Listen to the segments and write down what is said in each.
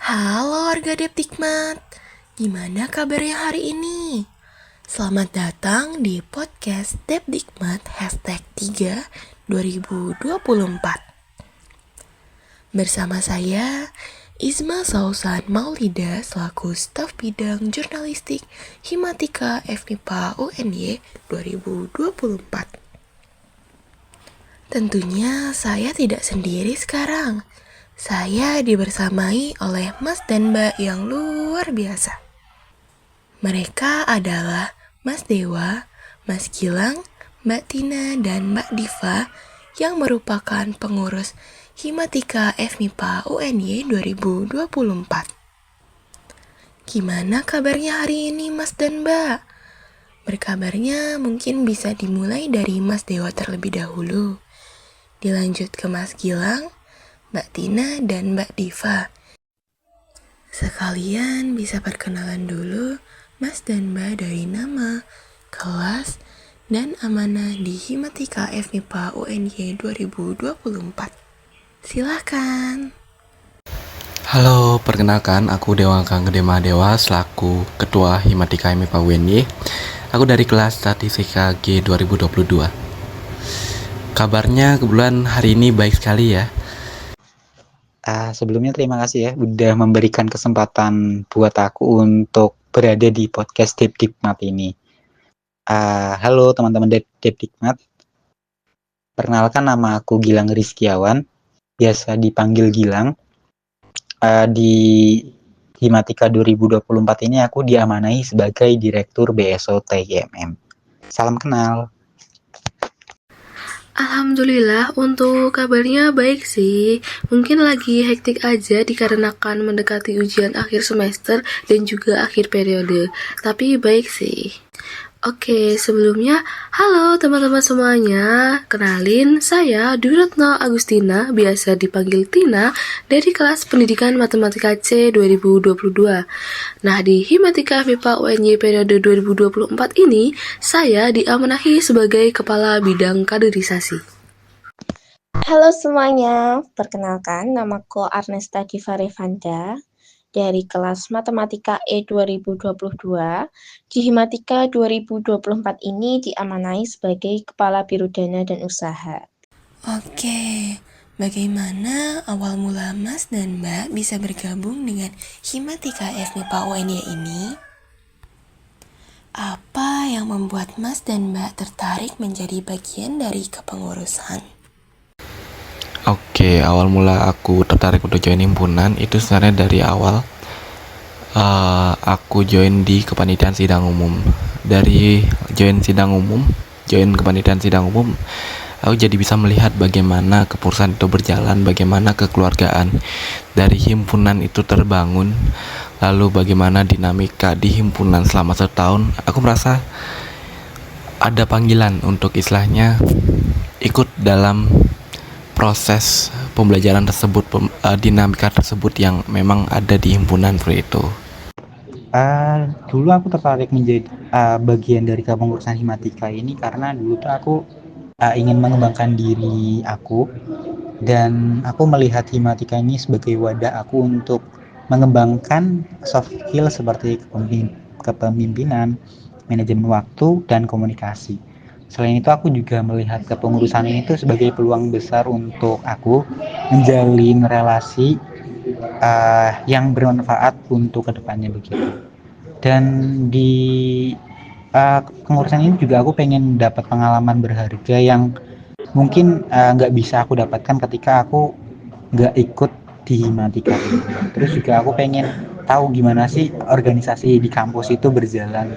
Halo warga Depdikmat, gimana kabarnya hari ini? Selamat datang di podcast Depdikmat #3 2024. Bersama saya, Isma Sausan Maulida selaku staf bidang jurnalistik Himatika FMIPA UNY 2024. Tentunya saya tidak sendiri sekarang. Saya dibersamai oleh Mas dan Mbak yang luar biasa. Mereka adalah Mas Dewa, Mas Gilang, Mbak Tina, dan Mbak Diva yang merupakan pengurus Himatika FMIPA UNY 2024. Gimana kabarnya hari ini Mas dan Mbak? Berkabarnya mungkin bisa dimulai dari Mas Dewa terlebih dahulu. Dilanjut ke Mas Gilang, Mbak Tina, dan Mbak Diva. Sekalian bisa perkenalan dulu Mas dan Mbak dari nama, kelas, dan amanah di Himatika FMIPA UNY 2024. Silahkan. Halo, perkenalkan aku Dewa Kang Gede Mahadewa selaku Ketua Himatika MIPA UNY. Aku dari kelas Statistika G 2022. Kabarnya kebetulan hari ini baik sekali ya. Sebelumnya terima kasih ya udah memberikan kesempatan buat aku untuk berada di podcast Depdikmat ini. Halo teman-teman Depdikmat. Perkenalkan nama aku Gilang Rizkiawan, biasa dipanggil Gilang. Di Himatika 2024 ini aku diamanahi sebagai Direktur BSO TGMM. Salam kenal. Alhamdulillah, untuk kabarnya baik sih. Mungkin lagi hektik aja dikarenakan mendekati ujian akhir semester dan juga akhir periode. Tapi baik sih. Oke, sebelumnya, halo teman-teman semuanya. Kenalin, saya Dwi Retno Agustina, biasa dipanggil Tina, dari kelas Pendidikan Matematika C 2022. Nah, di Himatika MIPA UNY periode 2024 ini, saya diamanahi sebagai Kepala Bidang Kaderisasi. Halo semuanya, perkenalkan namaku Arnesta Divarevanda dari kelas Matematika E 2022. Di Himatika 2024 ini diamanai sebagai Kepala Biro Dana dan Usaha. Oke, bagaimana awal mula Mas dan Mbak bisa bergabung dengan Himatika FMIPA UNY ini? Apa yang membuat Mas dan Mbak tertarik menjadi bagian dari kepengurusan? Oke, awal mula aku tertarik untuk join himpunan itu sebenarnya dari awal aku join di kepanitiaan sidang umum. Dari join kepanitiaan sidang umum, aku jadi bisa melihat bagaimana kepengurusan itu berjalan, bagaimana kekeluargaan dari himpunan itu terbangun, lalu bagaimana dinamika di himpunan selama setahun. Aku merasa ada panggilan untuk istilahnya ikut dalam proses pembelajaran tersebut, dinamika tersebut yang memang ada di himpunan seperti itu. Dulu aku tertarik menjadi bagian dari kepengurusan Himatika ini karena dulu tuh aku ingin mengembangkan diri aku, dan aku melihat Himatika ini sebagai wadah aku untuk mengembangkan soft skill seperti kepemimpinan, manajemen waktu, dan komunikasi. Selain itu aku juga melihat kepengurusan ini tuh sebagai peluang besar untuk aku menjalin relasi yang bermanfaat untuk kedepannya begitu. Dan di pengurusan ini juga aku pengen dapat pengalaman berharga yang mungkin nggak bisa aku dapatkan ketika aku nggak ikut di Himatika. Terus juga aku pengen tahu gimana sih organisasi di kampus itu berjalan.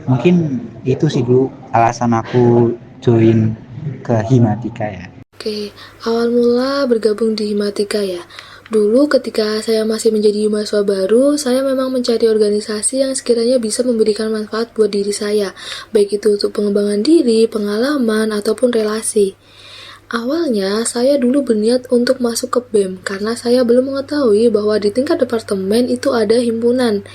Mungkin itu sih dulu alasan aku join ke Himatika ya. Oke, awal mula bergabung di Himatika ya. Dulu ketika saya masih menjadi mahasiswa baru, saya memang mencari organisasi yang sekiranya bisa memberikan manfaat buat diri saya, baik itu untuk pengembangan diri, pengalaman, ataupun relasi. Awalnya, saya dulu berniat untuk masuk ke BEM karena saya belum mengetahui bahwa di tingkat departemen itu ada himpunan.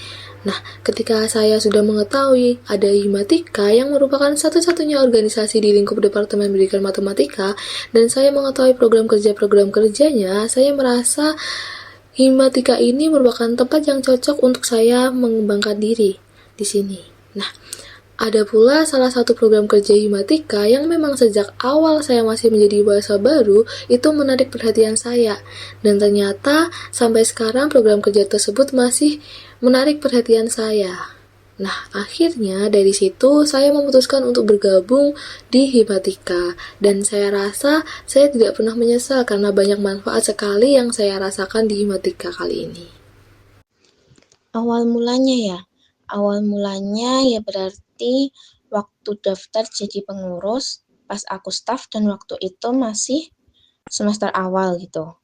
Nah, ketika saya sudah mengetahui ada Himatika yang merupakan satu-satunya organisasi di lingkup Departemen Pendidikan Matematika, dan saya mengetahui program kerjanya, saya merasa Himatika ini merupakan tempat yang cocok untuk saya mengembangkan diri di sini. Nah, ada pula salah satu program kerja Himatika yang memang sejak awal saya masih menjadi bahasa baru itu menarik perhatian saya. Dan ternyata sampai sekarang program kerja tersebut masih menarik perhatian saya. Nah, akhirnya dari situ saya memutuskan untuk bergabung di Himatika. Dan saya rasa saya tidak pernah menyesal karena banyak manfaat sekali yang saya rasakan di Himatika kali ini. Awal mulanya ya berarti waktu daftar jadi pengurus pas aku staff dan waktu itu masih semester awal gitu.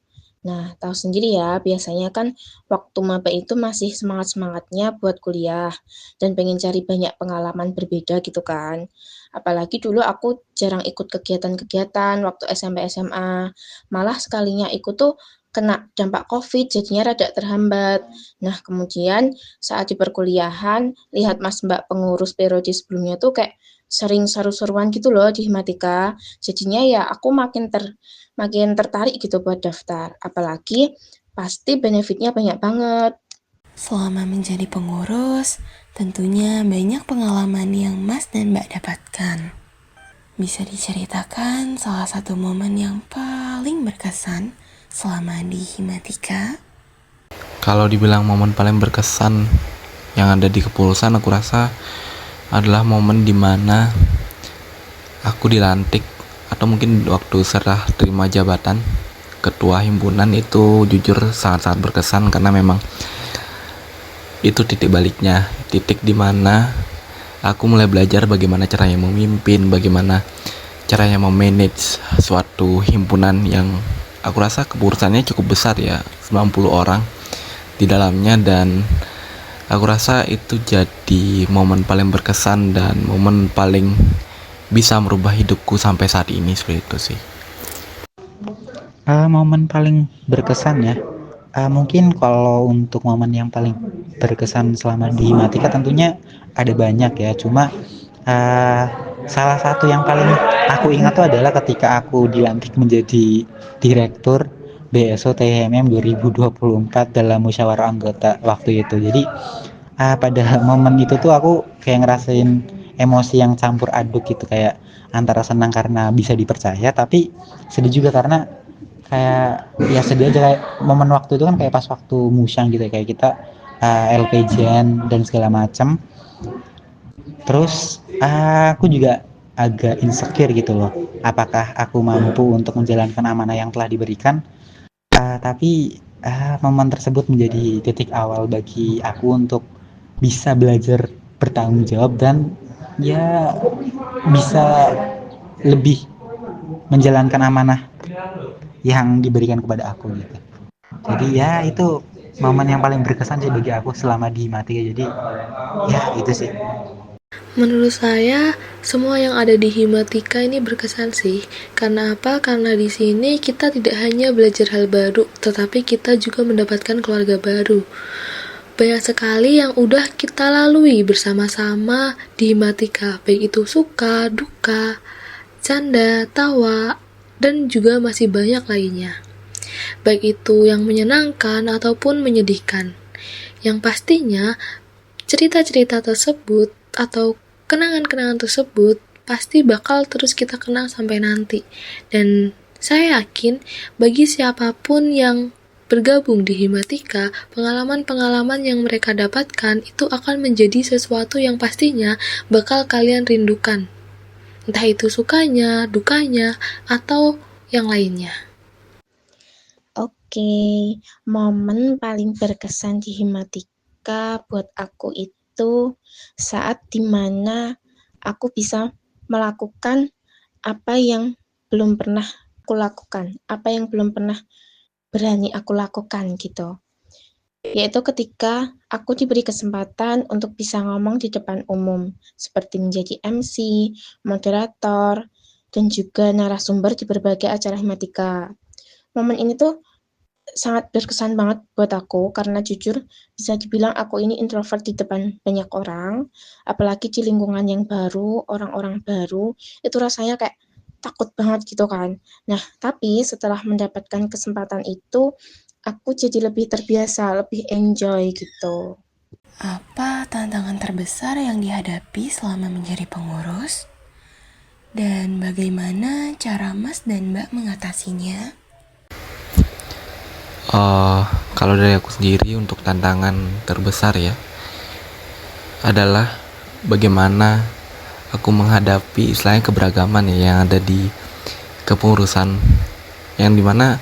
Nah, tahu sendiri ya, biasanya kan waktu maba itu masih semangat-semangatnya buat kuliah dan pengen cari banyak pengalaman berbeda gitu kan. Apalagi dulu aku jarang ikut kegiatan-kegiatan waktu SMP SMA. Malah sekalinya ikut tuh kena dampak COVID, jadinya rada terhambat. Nah, kemudian saat di perkuliahan, lihat Mas Mbak pengurus periode sebelumnya tuh kayak sering seru-seruan gitu loh di Himatika. Jadinya ya aku makin tertarik gitu buat daftar. Apalagi pasti benefitnya banyak banget. Selama menjadi pengurus, tentunya banyak pengalaman yang Mas dan Mbak dapatkan. Bisa diceritakan salah satu momen yang paling berkesan selama di Himatika? Kalau dibilang momen paling berkesan yang ada di kepengurusan, aku rasa adalah momen dimana aku dilantik atau mungkin waktu serah terima jabatan ketua himpunan. Itu jujur sangat-sangat berkesan karena memang itu titik baliknya, titik dimana aku mulai belajar bagaimana caranya memimpin, bagaimana caranya memanage suatu himpunan yang aku rasa kepengurusannya cukup besar ya, 90 orang di dalamnya. Dan aku rasa itu jadi momen paling berkesan dan momen paling bisa merubah hidupku sampai saat ini, seperti itu sih. Momen paling berkesan ya. Mungkin kalau untuk momen yang paling berkesan selama di Himatika tentunya ada banyak ya. Cuma salah satu yang paling aku ingat tuh adalah ketika aku dilantik menjadi direktur BSO THMM 2024 dalam musyawarah anggota waktu itu. Jadi pada momen itu tuh aku kayak ngerasain emosi yang campur aduk gitu, kayak antara senang karena bisa dipercaya tapi sedih juga karena kayak ya sedih aja. Kayak momen waktu itu kan kayak pas waktu musyang gitu ya, kayak kita LPJ-an dan segala macam. Terus aku juga agak insecure gitu loh, apakah aku mampu untuk menjalankan amanah yang telah diberikan. Tapi momen tersebut menjadi titik awal bagi aku untuk bisa belajar bertanggung jawab dan ya bisa lebih menjalankan amanah yang diberikan kepada aku gitu. Jadi ya itu momen yang paling berkesan sih bagi aku selama di Himatika. Jadi ya itu sih. Menurut saya, semua yang ada di Himatika ini berkesan sih. Karena apa? Karena di sini kita tidak hanya belajar hal baru, tetapi kita juga mendapatkan keluarga baru. Banyak sekali yang udah kita lalui bersama-sama di Himatika, baik itu suka, duka, canda, tawa, dan juga masih banyak lainnya. Baik itu yang menyenangkan ataupun menyedihkan. Yang pastinya, cerita-cerita tersebut atau kenangan-kenangan tersebut pasti bakal terus kita kenang sampai nanti. Dan saya yakin bagi siapapun yang bergabung di Himatika, pengalaman-pengalaman yang mereka dapatkan itu akan menjadi sesuatu yang pastinya bakal kalian rindukan. Entah itu sukanya, dukanya, atau yang lainnya. Oke, momen paling berkesan di Himatika buat aku itu saat dimana aku bisa melakukan apa yang belum pernah aku lakukan, apa yang belum pernah berani aku lakukan gitu. Yaitu ketika aku diberi kesempatan untuk bisa ngomong di depan umum, seperti menjadi MC, moderator, dan juga narasumber di berbagai acara Himatika. Momen ini tuh sangat berkesan banget buat aku karena jujur bisa dibilang aku ini introvert di depan banyak orang, apalagi di lingkungan yang baru, orang-orang baru, itu rasanya kayak takut banget gitu kan. Nah, tapi setelah mendapatkan kesempatan itu, aku jadi lebih terbiasa, lebih enjoy gitu. Apa tantangan terbesar yang dihadapi selama menjadi pengurus? Dan bagaimana cara Mas dan Mbak mengatasinya? Kalau dari aku sendiri untuk tantangan terbesar ya adalah bagaimana aku menghadapi istilahnya keberagaman ya yang ada di kepengurusan, yang dimana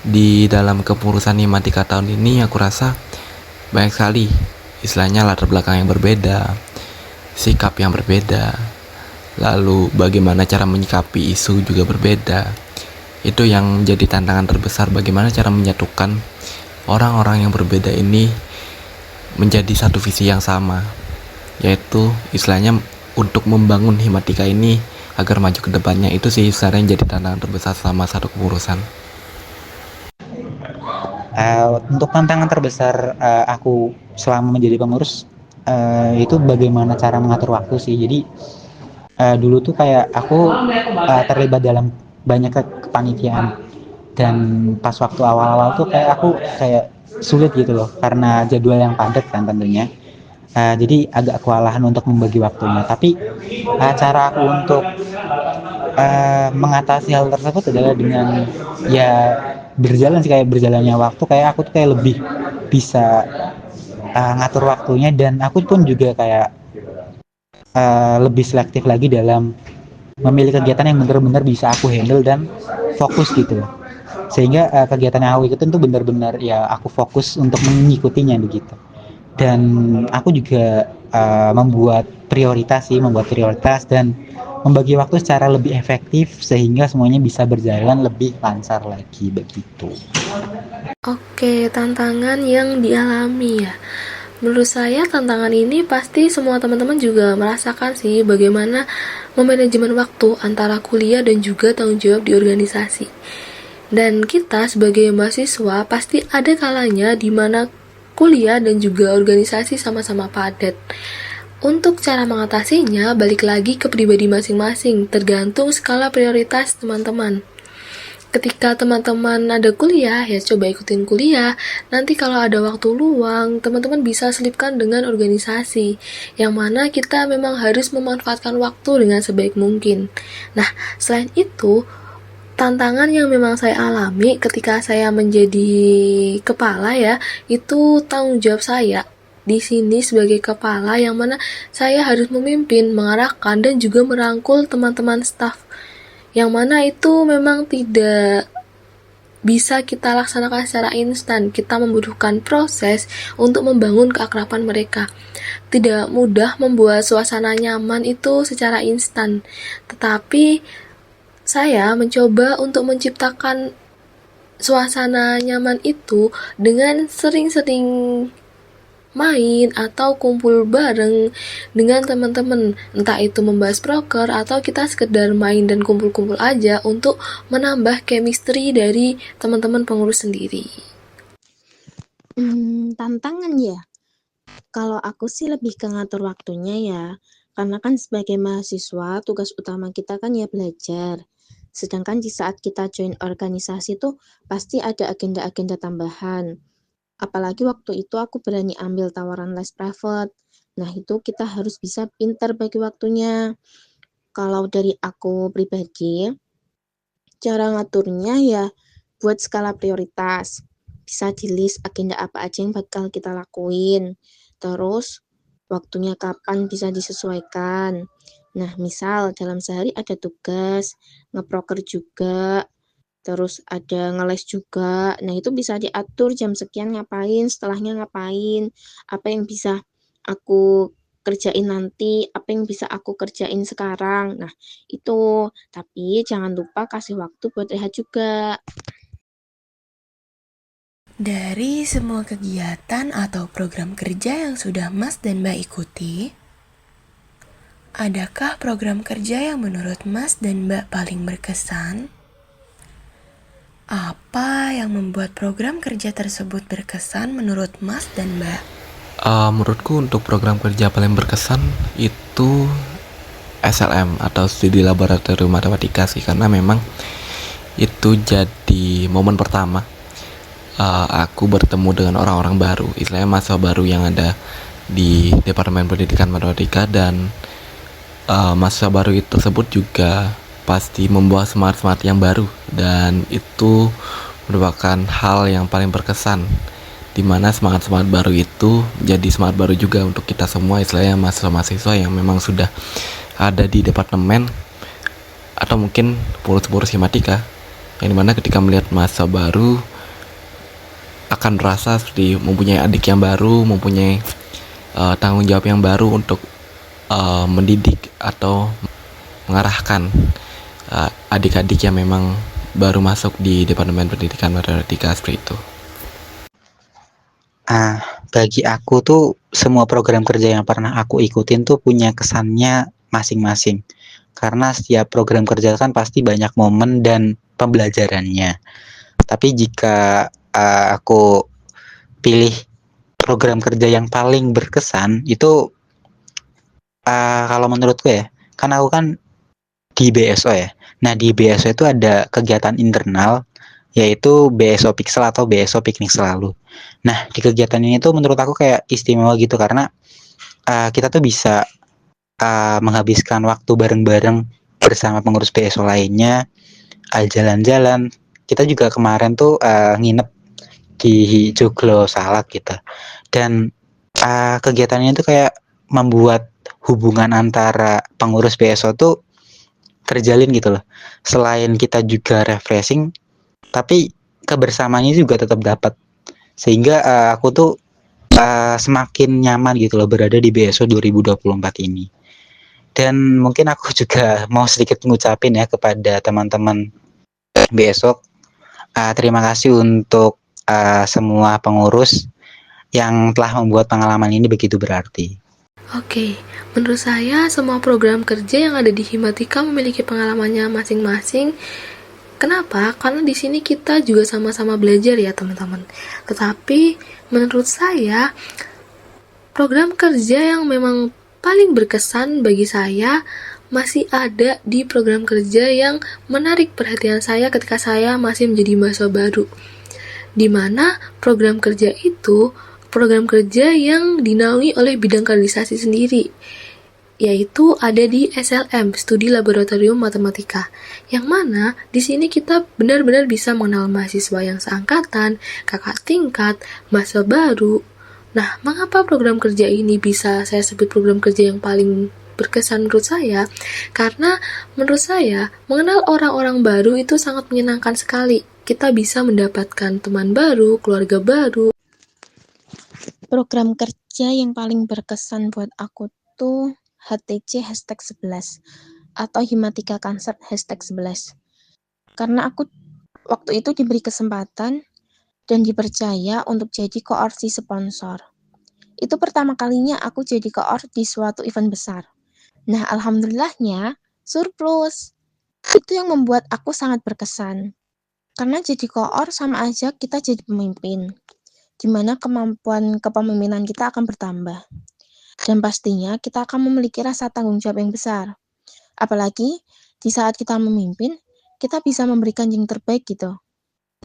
di dalam kepengurusan Himatika tahun ini aku rasa banyak sekali istilahnya latar belakang yang berbeda, sikap yang berbeda, lalu bagaimana cara menyikapi isu juga berbeda. Itu yang jadi tantangan terbesar, bagaimana cara menyatukan orang-orang yang berbeda ini menjadi satu visi yang sama, yaitu istilahnya untuk membangun Himatika ini agar maju ke depannya. Itu sih sebenarnya jadi tantangan terbesar selama satu kepengurusan. Untuk tantangan terbesar aku selama menjadi pengurus itu bagaimana cara mengatur waktu sih. Jadi dulu tuh kayak aku terlibat dalam banyak kepanitiaan, dan pas waktu awal-awal tuh kayak aku kayak sulit gitu loh karena jadwal yang padat kan tentunya. Jadi agak kewalahan untuk membagi waktunya. Tapi cara aku untuk mengatasi hal tersebut adalah dengan ya berjalan sih, kayak berjalannya waktu kayak aku tuh kayak lebih bisa ngatur waktunya, dan aku pun juga kayak lebih selektif lagi dalam memilih kegiatan yang benar-benar bisa aku handle dan fokus gitu loh. Sehingga kegiatan yang aku ikutin tuh benar-benar ya aku fokus untuk mengikutinya begitu. Dan aku juga membuat prioritas dan membagi waktu secara lebih efektif sehingga semuanya bisa berjalan lebih lancar lagi begitu. Oke, tantangan yang dialami ya. Menurut saya tantangan ini pasti semua teman-teman juga merasakan sih bagaimana memanajemen waktu antara kuliah dan juga tanggung jawab di organisasi. Dan kita sebagai mahasiswa pasti ada kalanya di mana kuliah dan juga organisasi sama-sama padat. Untuk cara mengatasinya, balik lagi ke pribadi masing-masing, tergantung skala prioritas teman-teman. Ketika teman-teman ada kuliah, ya coba ikutin kuliah. Nanti kalau ada waktu luang, teman-teman bisa selipkan dengan organisasi, yang mana kita memang harus memanfaatkan waktu dengan sebaik mungkin. Nah, selain itu, tantangan yang memang saya alami ketika saya menjadi kepala ya, itu tanggung jawab saya di sini sebagai kepala, yang mana saya harus memimpin, mengarahkan, dan juga merangkul teman-teman staf, yang mana itu memang tidak bisa kita laksanakan secara instan. Kita membutuhkan proses untuk membangun keakraban mereka. Tidak mudah membuat suasana nyaman itu secara instan, tetapi saya mencoba untuk menciptakan suasana nyaman itu dengan sering-sering main atau kumpul bareng dengan teman-teman, entah itu membahas proker atau kita sekedar main dan kumpul-kumpul aja untuk menambah chemistry dari teman-teman pengurus sendiri. Tantangan ya. Kalau aku sih lebih ke ngatur waktunya ya, karena kan sebagai mahasiswa tugas utama kita kan ya belajar. Sedangkan di saat kita join organisasi tuh pasti ada agenda-agenda tambahan. Apalagi waktu itu aku berani ambil tawaran les private. Nah, itu kita harus bisa pintar bagi waktunya. Kalau dari aku pribadi, cara ngaturnya ya buat skala prioritas. Bisa di list agenda apa aja yang bakal kita lakuin. Terus, waktunya kapan bisa disesuaikan. Nah, misal dalam sehari ada tugas, ngeproker juga, terus ada ngeles juga. Nah, itu bisa diatur jam sekian ngapain, setelahnya ngapain, apa yang bisa aku kerjain nanti, apa yang bisa aku kerjain sekarang. Nah, itu. Tapi jangan lupa kasih waktu buat rehat juga. Dari semua kegiatan atau program kerja yang sudah Mas dan Mbak ikuti, adakah program kerja yang menurut Mas dan Mbak paling berkesan? Apa yang membuat program kerja tersebut berkesan menurut Mas dan Mbak? Menurutku untuk program kerja paling berkesan itu SLM atau studi laboratorium matematika sih, karena memang itu jadi momen pertama aku bertemu dengan orang-orang baru, istilahnya mahasiswa baru yang ada di Departemen Pendidikan Matematika, dan mahasiswa baru itu tersebut juga pasti membawa semangat-semangat yang baru, dan itu merupakan hal yang paling berkesan, dimana semangat-semangat baru itu jadi semangat baru juga untuk kita semua, istilahnya mahasiswa-mahasiswa yang memang sudah ada di departemen atau mungkin pengurus-pengurus himatika, yang dimana ketika melihat mahasiswa baru akan merasa seperti mempunyai adik yang baru, mempunyai tanggung jawab yang baru untuk mendidik atau mengarahkan adik-adik yang memang baru masuk di Departemen Pendidikan Matematika seperti itu. Bagi aku tuh semua program kerja yang pernah aku ikutin tuh punya kesannya masing-masing. Karena setiap program kerja kan pasti banyak momen dan pembelajarannya. Tapi jika aku pilih program kerja yang paling berkesan itu kalau menurutku ya, kan aku kan di BSO ya. Nah di BSO itu ada kegiatan internal yaitu BSO Pixel atau BSO Piknik Selalu. Nah di kegiatan ini tuh menurut aku kayak istimewa gitu karena kita tuh bisa menghabiskan waktu bareng-bareng bersama pengurus BSO lainnya, jalan-jalan. Kita juga kemarin tuh nginep di Joglo Salak gitu. Dan kegiatannya tuh kayak membuat hubungan antara pengurus BSO tuh terjalin gitu loh. Selain kita juga refreshing, tapi kebersamaannya juga tetap dapat. Sehingga aku tuh semakin nyaman gitu loh berada di BSO 2024 ini. Dan mungkin aku juga mau sedikit ngucapin ya kepada teman-teman BSO. Terima kasih untuk semua pengurus yang telah membuat pengalaman ini begitu berarti. Oke, menurut saya semua program kerja yang ada di Himatika memiliki pengalamannya masing-masing. Kenapa? Karena di sini kita juga sama-sama belajar ya teman-teman. Tetapi menurut saya program kerja yang memang paling berkesan bagi saya masih ada di program kerja yang menarik perhatian saya ketika saya masih menjadi mahasiswa baru. Di mana program kerja itu program kerja yang dinaungi oleh bidang kaderisasi sendiri, yaitu ada di SLM, Studi Laboratorium Matematika, yang mana di sini kita benar-benar bisa mengenal mahasiswa yang seangkatan, kakak tingkat, mahasiswa baru. Nah, mengapa program kerja ini bisa saya sebut program kerja yang paling berkesan menurut saya? Karena menurut saya, mengenal orang-orang baru itu sangat menyenangkan sekali. Kita bisa mendapatkan teman baru, keluarga baru. Program kerja yang paling berkesan buat aku tuh HTC #11 atau Himatika Concert #11. Karena aku waktu itu diberi kesempatan dan dipercaya untuk jadi koor si sponsor. Itu pertama kalinya aku jadi koor di suatu event besar. Nah, alhamdulillahnya surplus. Itu yang membuat aku sangat berkesan. Karena jadi koor sama aja kita jadi pemimpin, di mana kemampuan kepemimpinan kita akan bertambah. Dan pastinya kita akan memiliki rasa tanggung jawab yang besar. Apalagi di saat kita memimpin, kita bisa memberikan yang terbaik gitu.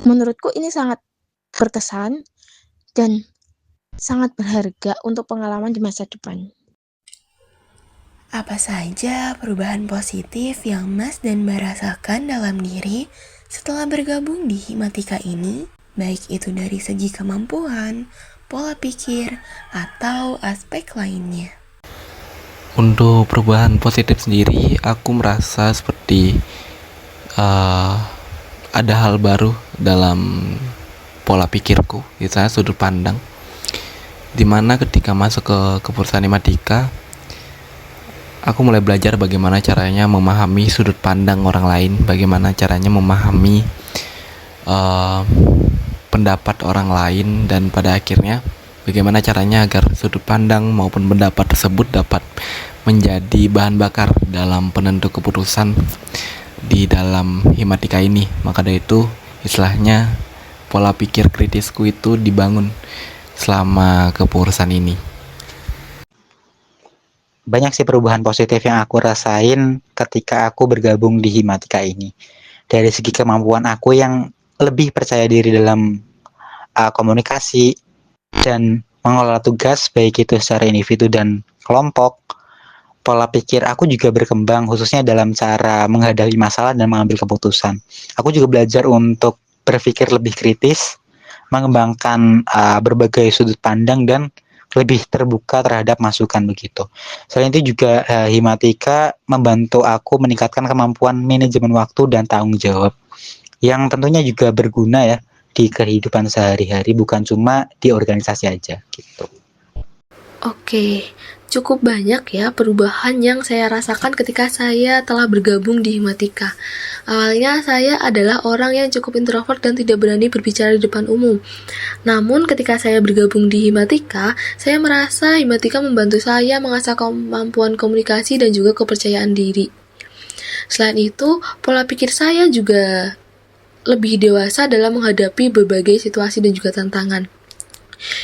Menurutku ini sangat berkesan dan sangat berharga untuk pengalaman di masa depan. Apa saja perubahan positif yang Mas dan Mbak rasakan dalam diri setelah bergabung di Himatika ini, baik itu dari segi kemampuan, pola pikir, atau aspek lainnya? Untuk perubahan positif sendiri, aku merasa seperti ada hal baru dalam pola pikirku, misalnya sudut pandang, dimana ketika masuk ke keperusahaan Himatika, aku mulai belajar bagaimana caranya memahami sudut pandang orang lain, bagaimana caranya memahami pendapat orang lain, dan pada akhirnya bagaimana caranya agar sudut pandang maupun pendapat tersebut dapat menjadi bahan bakar dalam penentu keputusan di dalam Himatika ini. Maka dari itu istilahnya pola pikir kritisku itu dibangun selama kepengurusan ini. Banyak sih perubahan positif yang aku rasain ketika aku bergabung di Himatika ini. Dari segi kemampuan aku yang lebih percaya diri dalam komunikasi, dan mengelola tugas baik itu secara individu dan kelompok. Pola pikir aku juga berkembang khususnya dalam cara menghadapi masalah dan mengambil keputusan. Aku juga belajar untuk berpikir lebih kritis, mengembangkan berbagai sudut pandang dan lebih terbuka terhadap masukan begitu. Selain itu juga Himatika membantu aku meningkatkan kemampuan manajemen waktu dan tanggung jawab yang tentunya juga berguna ya di kehidupan sehari-hari, bukan cuma di organisasi aja gitu. Oke, cukup banyak ya perubahan yang saya rasakan ketika saya telah bergabung di Himatika. Awalnya saya adalah orang yang cukup introvert dan tidak berani berbicara di depan umum. Namun ketika saya bergabung di Himatika, saya merasa Himatika membantu saya mengasah kemampuan komunikasi dan juga kepercayaan diri. Selain itu, pola pikir saya juga lebih dewasa dalam menghadapi berbagai situasi dan juga tantangan.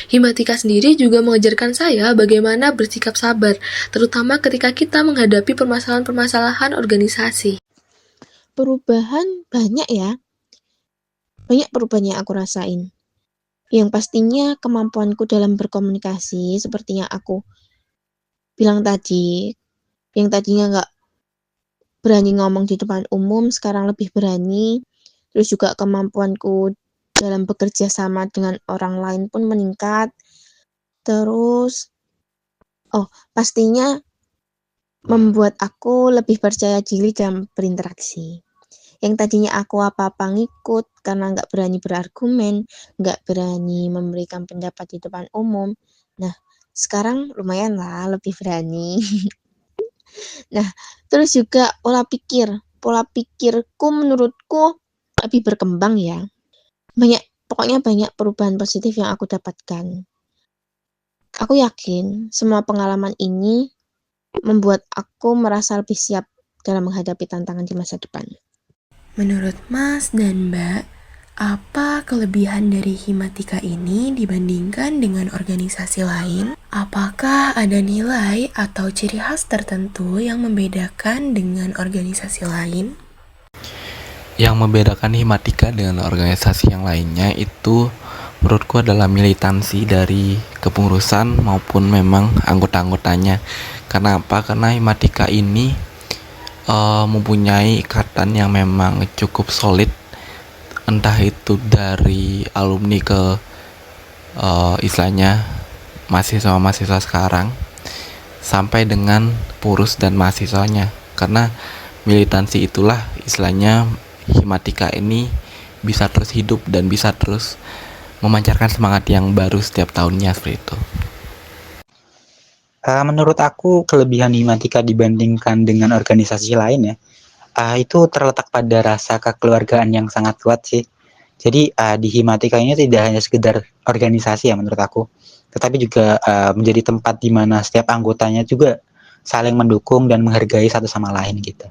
Himatika sendiri juga mengajarkan saya bagaimana bersikap sabar, terutama ketika kita menghadapi permasalahan-permasalahan organisasi. Perubahan banyak ya. Banyak perubahan yang aku rasain. Yang pastinya kemampuanku dalam berkomunikasi seperti yang aku bilang tadi, yang tadinya nggak berani ngomong di depan umum, sekarang lebih berani. Terus juga kemampuanku dalam bekerja sama dengan orang lain pun meningkat. Terus, pastinya membuat aku lebih percaya diri dalam berinteraksi. Yang tadinya aku apa-apa ngikut karena nggak berani berargumen, nggak berani memberikan pendapat di depan umum. Nah, sekarang lumayan lah lebih berani. Nah, terus juga pola pikirku menurutku lebih berkembang ya. Pokoknya banyak perubahan positif yang aku dapatkan. Aku yakin semua pengalaman ini membuat aku merasa lebih siap dalam menghadapi tantangan di masa depan. Menurut Mas dan Mbak, apa kelebihan dari Himatika ini dibandingkan dengan organisasi lain? Apakah ada nilai atau ciri khas tertentu yang membedakan dengan organisasi lain? Yang membedakan Himatika dengan organisasi yang lainnya itu menurutku adalah militansi dari kepengurusan maupun memang anggota-anggotanya. Karena apa? Karena Himatika ini mempunyai ikatan yang memang cukup solid, entah itu dari alumni ke istilahnya mahasiswa-mahasiswa sekarang sampai dengan pengurus dan mahasiswanya. Karena militansi itulah istilahnya Himatika ini bisa terus hidup dan bisa terus memancarkan semangat yang baru setiap tahunnya seperti itu. Menurut aku kelebihan Himatika dibandingkan dengan organisasi lain ya, itu terletak pada rasa kekeluargaan yang sangat kuat sih. Jadi di Himatika ini tidak hanya sekedar organisasi ya menurut aku, tetapi juga menjadi tempat di mana setiap anggotanya juga saling mendukung dan menghargai satu sama lain gitu.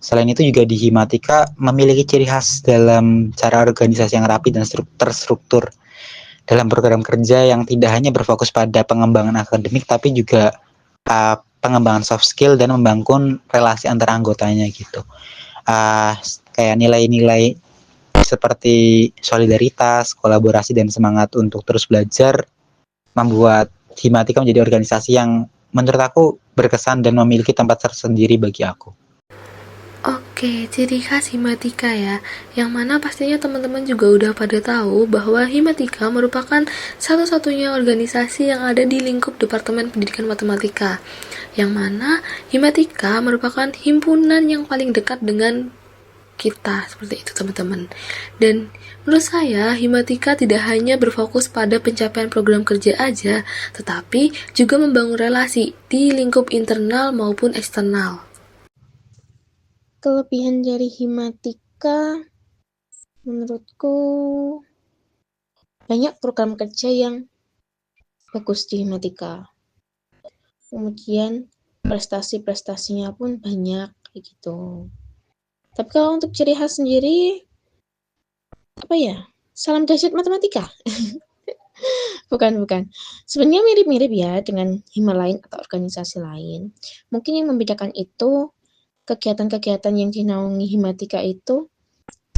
Selain itu juga di Himatika memiliki ciri khas dalam cara organisasi yang rapi dan terstruktur dalam program kerja yang tidak hanya berfokus pada pengembangan akademik tapi juga pengembangan soft skill dan membangun relasi antar anggotanya gitu. Kayak nilai-nilai seperti solidaritas, kolaborasi dan semangat untuk terus belajar membuat Himatika menjadi organisasi yang menurut aku berkesan dan memiliki tempat tersendiri bagi aku. Oke, ciri khas Himatika ya, yang mana pastinya teman-teman juga udah pada tahu bahwa Himatika merupakan satu-satunya organisasi yang ada di lingkup Departemen Pendidikan Matematika, yang mana Himatika merupakan himpunan yang paling dekat dengan kita, seperti itu teman-teman. Dan menurut saya, Himatika tidak hanya berfokus pada pencapaian program kerja aja, tetapi juga membangun relasi di lingkup internal maupun eksternal. Kelebihan dari Himatika menurutku banyak program kerja yang bagus di Himatika. Kemudian prestasi-prestasinya pun banyak gitu. Tapi kalau untuk ciri khas sendiri salam dahsyat matematika. Bukan. Sebenarnya mirip-mirip ya dengan hima lain atau organisasi lain. Mungkin yang membedakan itu kegiatan-kegiatan yang dinaungi Himatika itu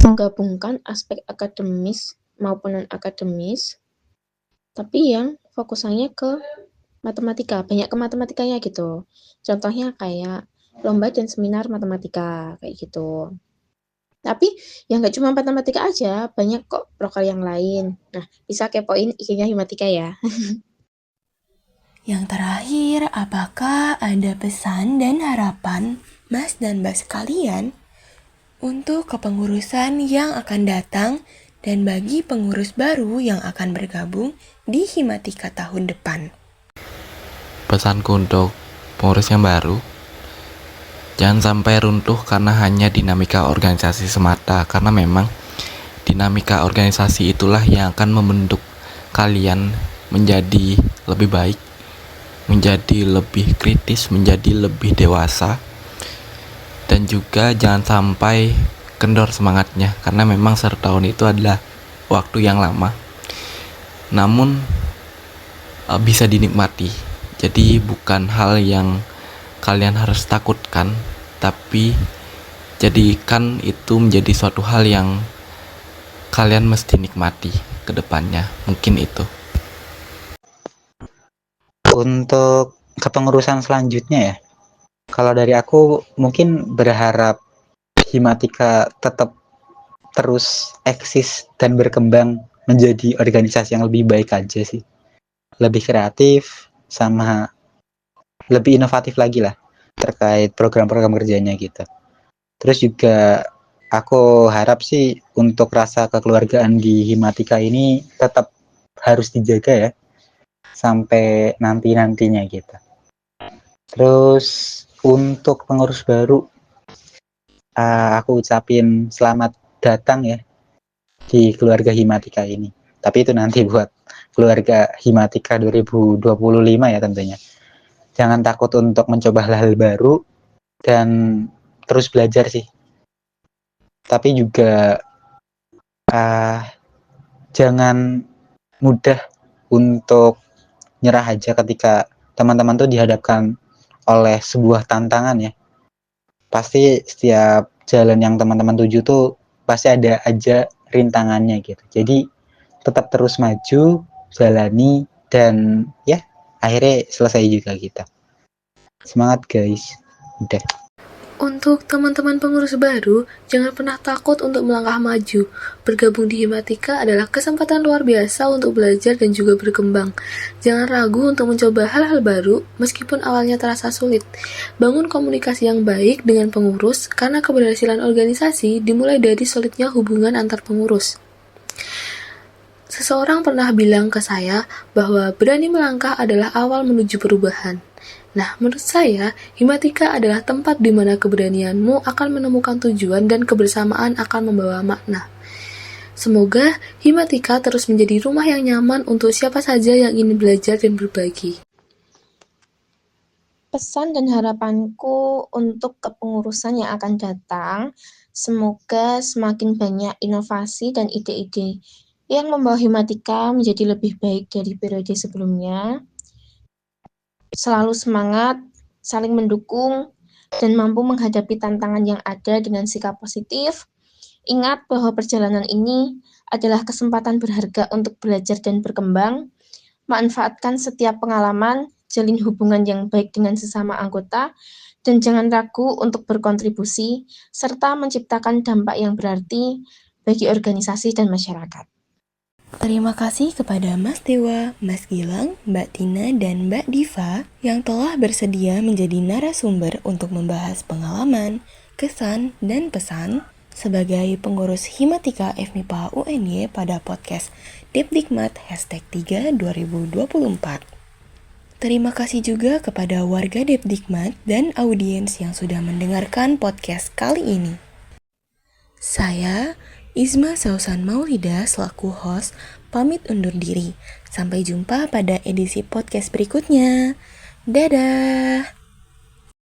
menggabungkan aspek akademis maupun non-akademis, tapi yang fokusannya ke matematika, banyak ke matematikanya gitu. Contohnya kayak lomba dan seminar matematika, kayak gitu. Tapi ya nggak cuma matematika aja, banyak kok prokal yang lain. Nah, bisa kepoin IG-nya Himatika ya. Yang terakhir, apakah ada pesan dan harapan Mas dan Mbak sekalian untuk kepengurusan yang akan datang dan bagi pengurus baru yang akan bergabung di Himatika tahun depan? Pesanku untuk pengurus yang baru, jangan sampai runtuh karena hanya dinamika organisasi semata, karena memang dinamika organisasi itulah yang akan membentuk kalian menjadi lebih baik, menjadi lebih kritis, menjadi lebih dewasa, dan juga jangan sampai kendor semangatnya, karena memang setahun itu adalah waktu yang lama, namun bisa dinikmati. Jadi bukan hal yang kalian harus takutkan, tapi jadikan itu menjadi suatu hal yang kalian mesti nikmati ke depannya. Mungkin itu. Untuk kepengurusan selanjutnya ya, kalau dari aku mungkin berharap Himatika tetap terus eksis dan berkembang menjadi organisasi yang lebih baik aja sih. Lebih kreatif sama lebih inovatif lagi lah terkait program-program kerjanya gitu. Terus juga aku harap sih untuk rasa kekeluargaan di Himatika ini tetap harus dijaga ya sampai nanti-nantinya gitu. Terus untuk pengurus baru, aku ucapin selamat datang ya di keluarga Himatika ini. Tapi itu nanti buat keluarga Himatika 2025 ya tentunya. Jangan takut untuk mencoba hal-hal baru dan terus belajar sih. Tapi juga jangan mudah untuk nyerah aja ketika teman-teman tuh dihadapkan oleh sebuah tantangan ya. Pasti setiap jalan yang teman-teman tuju tuh pasti ada aja rintangannya gitu. Jadi tetap terus maju, jalani, dan ya akhirnya selesai juga kita. Semangat guys. Udah. Untuk teman-teman pengurus baru, jangan pernah takut untuk melangkah maju. Bergabung di Himatika adalah kesempatan luar biasa untuk belajar dan juga berkembang. Jangan ragu untuk mencoba hal-hal baru, meskipun awalnya terasa sulit. Bangun komunikasi yang baik dengan pengurus, karena keberhasilan organisasi dimulai dari solidnya hubungan antar pengurus. Seseorang pernah bilang ke saya bahwa berani melangkah adalah awal menuju perubahan. Nah, menurut saya, Himatika adalah tempat di mana keberanianmu akan menemukan tujuan dan kebersamaan akan membawa makna. Semoga Himatika terus menjadi rumah yang nyaman untuk siapa saja yang ingin belajar dan berbagi. Pesan dan harapanku untuk kepengurusan yang akan datang, semoga semakin banyak inovasi dan ide-ide yang membawa Himatika menjadi lebih baik dari periode sebelumnya. Selalu semangat, saling mendukung, dan mampu menghadapi tantangan yang ada dengan sikap positif. Ingat bahwa perjalanan ini adalah kesempatan berharga untuk belajar dan berkembang. Manfaatkan setiap pengalaman, jalin hubungan yang baik dengan sesama anggota, dan jangan ragu untuk berkontribusi, serta menciptakan dampak yang berarti bagi organisasi dan masyarakat. Terima kasih kepada Mas Dewa, Mas Gilang, Mbak Tina, dan Mbak Diva yang telah bersedia menjadi narasumber untuk membahas pengalaman, kesan, dan pesan sebagai pengurus Himatika FMIPA UNY pada podcast Depdikmat #3 2024. Terima kasih juga kepada warga Depdikmat dan audiens yang sudah mendengarkan podcast kali ini. Saya, Isma Sausan Maulida selaku host, pamit undur diri. Sampai jumpa pada edisi podcast berikutnya. Dadah!